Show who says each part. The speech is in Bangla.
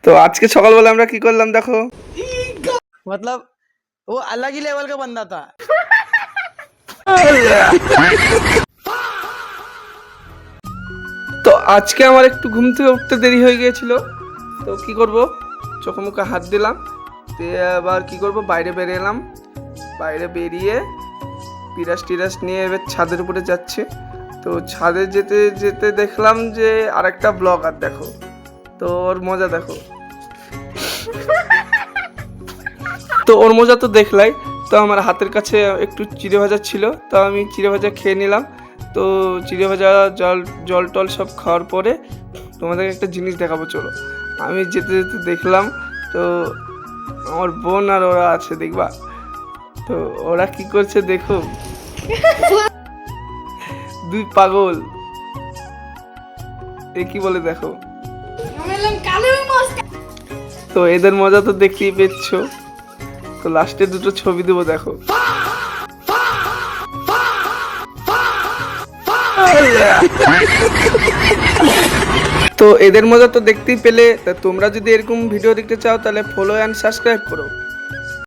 Speaker 1: তো আজকে সকালবেলা আমরা কি করলাম দেখো।
Speaker 2: मतलब वो अलग ही लेवल का बंदा था।
Speaker 1: তো আজকে আমার একটু ঘুম থেকে উঠতে দেরি হয়ে গিয়েছিল। তো কি করব, চোখে মুখে হাত দিলাম, দিয়ে আবার কি করব, বাইরে বেরিয়ে এলাম। বাইরে বেরিয়ে পিরাস টিরাস নিয়ে এবার ছাদের উপরে যাচ্ছি। তো ছাদে যেতে যেতে দেখলাম যে আরেকটা ব্লগার দেখো, তো ওর মজা দেখো। তো ওর মজা তো দেখলাই। তো আমার হাতের কাছে একটু চিড়ে ভাজা ছিল, তো আমি চিড়ে ভাজা খেয়ে নিলাম। তো চিড়ে ভাজা জল টল সব খাওয়ার পরে তোমাদেরকে একটা জিনিস দেখাবো, চলো। আমি যেতে যেতে দেখলাম, তো আমার বোন আর ওরা আছে দেখবা। তো ওরা কি করছে দেখো, দুই পাগল, এ কি বলে দেখো। তো এদের মজা তো দেখতেই পেয়েছ। তো লাস্টে দুটো ছবি দেবো দেখো। তো এদের মজা তো দেখতেই পেলে। তা তোমরা যদি এরকম ভিডিও দেখতে চাও তাহলে ফলো অ্যান্ড সাবস্ক্রাইব করো।